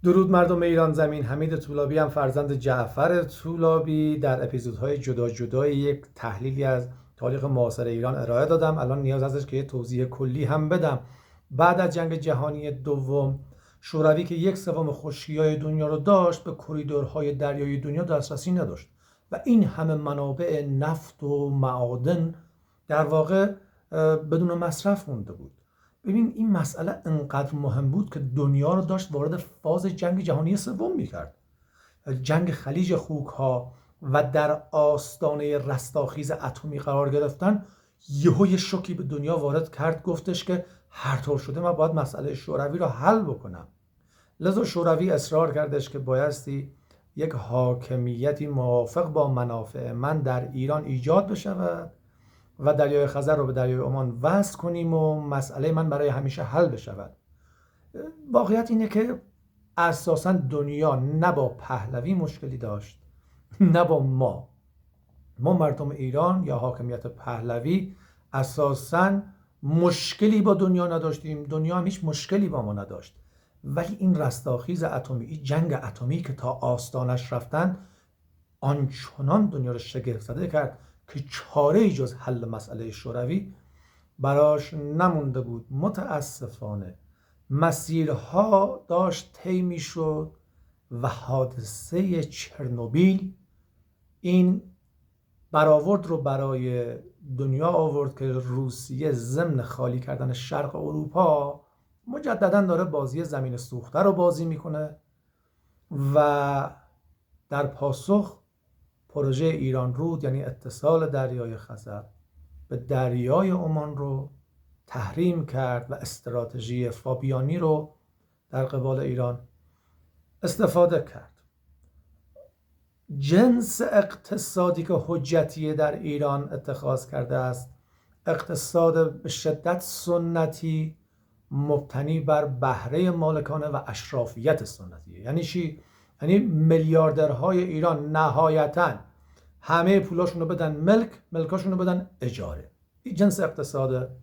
درود مردم ایران زمین. حمید طولابی هم فرزند جعفر طولابی. در اپیزودهای جدا جدای یک تحلیلی از تاریخ معاصر ایران ارائه دادم. الان نیاز هستش که یه توضیح کلی هم بدم. بعد از جنگ جهانی دوم، شوروی که 1/3 خشکی‌های دنیا رو داشت، به کریدورهای دریایی دنیا دسترسی نداشت و این همه منابع نفت و معادن در واقع بدون مصرف مونده بود. ببین این مسئله انقدر مهم بود که دنیا رو داشت وارد فاز جنگ جهانی سوم میکرد. جنگ خلیج خوک ها و در آستانه رستاخیز اتمی قرار گرفتن یهو یه شوکی به دنیا وارد کرد. گفتش که هر طور شده من باید مسئله شوروی رو حل بکنم. لذا شوروی اصرار کردش که بایستی یک حاکمیتی موافق با منافع من در ایران ایجاد بشود و دریای خزر رو به دریای عمان وصل کنیم و مسئله من برای همیشه حل بشود. واقعیت اینه که اساسا دنیا نه با پهلوی مشکلی داشت نه با ما مردم ایران یا حاکمیت پهلوی اساسا مشکلی با دنیا نداشتیم، دنیا هم هیچ مشکلی با ما نداشت. ولی این رستاخیز اتمی، این جنگ اتمی که تا آستانش رفتن، آنچنان دنیا رو شگفت زده کرد که چاره‌ای جز حل مسئله شوروی براش نمونده بود. متاسفانه مسیرها داشت طی میشد و حادثه چرنوبیل این برآورد رو برای دنیا آورد که روسیه ضمن خالی کردن شرق اروپا مجددا داره بازی زمین سوخته رو بازی میکنه و در پاسخ پروژه ایران رود، یعنی اتصال دریای خزر به دریای عمان رو تحریم کرد و استراتژی فابیانی رو در قبال ایران استفاده کرد. جنس اقتصادی که حجتیه در ایران اتخاذ کرده است اقتصاد به شدت سنتی، مبتنی بر بهره مالکانه و اشرافیت سنتیه. یعنی چی؟ یعنی میلیاردرهای ایران نهایتاً همه پولاشون رو بدن ملکاشون رو بدن اجاره. این جنس اقتصاد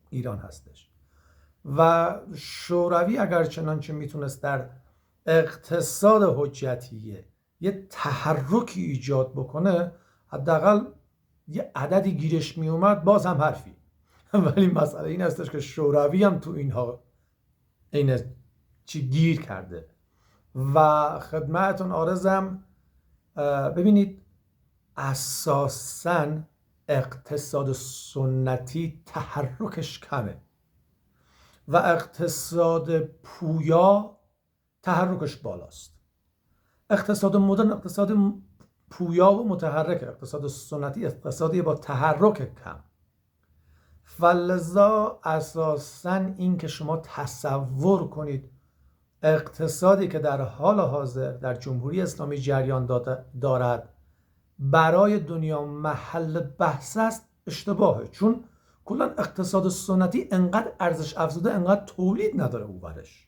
ایران هستش و شوروی اگر چنانچه میتونست در اقتصاد حجتیه یه تحرکی ایجاد بکنه، حداقل یه عددی گیرش میومد، باز هم حرفی. ولی مسئله این هستش که شوروی هم تو اینها این چی گیر کرده و خدمتتون عارضم. ببینید اساساً اقتصاد سنتی تحرکش کمه و اقتصاد پویا تحرکش بالاست. اقتصاد مدرن اقتصاد پویا و متحرک، اقتصاد سنتی اقتصادی با تحرک کم. فلذا اساساً این که شما تصور کنید اقتصادی که در حال حاضر در جمهوری اسلامی جریان دارد برای دنیا محل بحث است اشتباهه، چون کلا اقتصاد سنتی انقدر ارزش افزوده، انقدر تولید نداره او برش.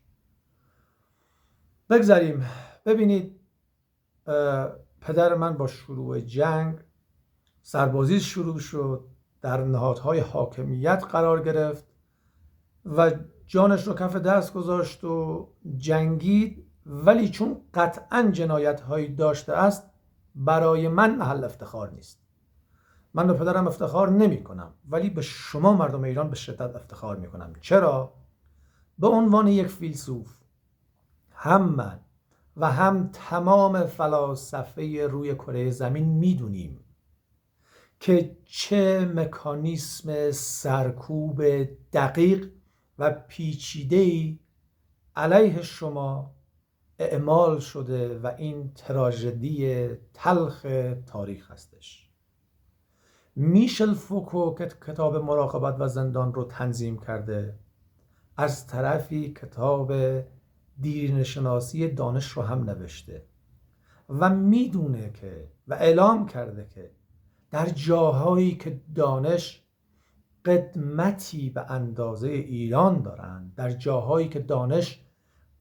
بگذاریم. ببینید پدر من با شروع جنگ سربازی شروع شد، در نهادهای حاکمیت قرار گرفت و جانش رو کف دست گذاشت و جنگید، ولی چون قطعا جنایت هایی داشته است برای من محل افتخار نیست. من به پدرم افتخار نمی کنم، ولی به شما مردم ایران به شدت افتخار می کنم. چرا؟ به عنوان یک فیلسوف هم من و هم تمام فلاسفه روی کره زمین می دونیم که چه مکانیسم سرکوب دقیق و پیچیده‌ای علیه شما اعمال شده و این تراژدی تلخ تاریخ هستش. میشل فوکو که کتاب مراقبت و زندان رو تنظیم کرده، از طرفی کتاب دیرینه‌شناسی دانش رو هم نوشته و میدونه که و اعلام کرده که در جاهایی که دانش قدمتی به اندازه ایران دارند، در جاهایی که دانش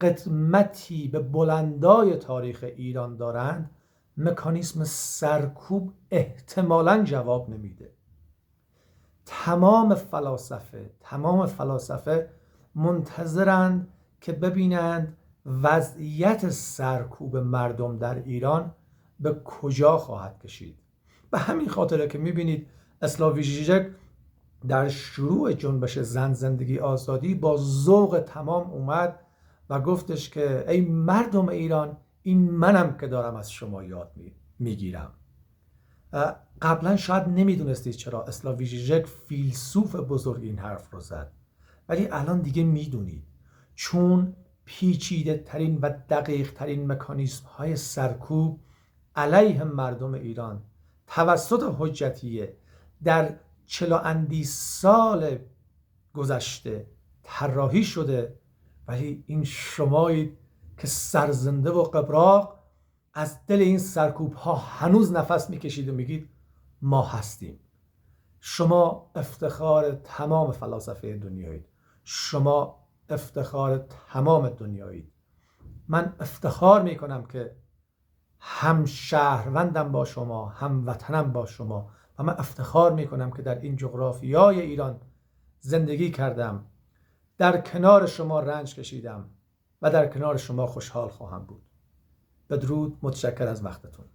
قدمتی به بلندای تاریخ ایران دارند، مکانیسم سرکوب احتمالاً جواب نمیده. تمام فلاسفه منتظرند که ببینند وضعیت سرکوب مردم در ایران به کجا خواهد کشید. به همین خاطره که میبینید اسلاوی ژیژک در شروع جنبش زن زندگی آزادی با ذوق تمام اومد و گفتش که ای مردم ایران، این منم که دارم از شما یاد میگیرم. قبلا شاید نمیدونستید چرا اسلاوی ژیژک فیلسوف بزرگ این حرف رو زد، ولی الان دیگه میدونید، چون پیچیده ترین و دقیق ترین مکانیزم های سرکوب علیه مردم ایران توسط حجتیه در 40 اندی سال گذشته طراحی شده، ولی این شمایید که سرزنده و قبراق از دل این سرکوب ها هنوز نفس میکشید و میگید ما هستیم. شما افتخار تمام فلاسفه دنیایید، شما افتخار تمام دنیایید. من افتخار میکنم که هم شهروندم با شما، هم وطنم با شما، و من افتخار میکنم که در این جغرافیای ایران زندگی کردم، در کنار شما رنج کشیدم و در کنار شما خوشحال خواهم بود. بدرود، متشکر از وقتتون.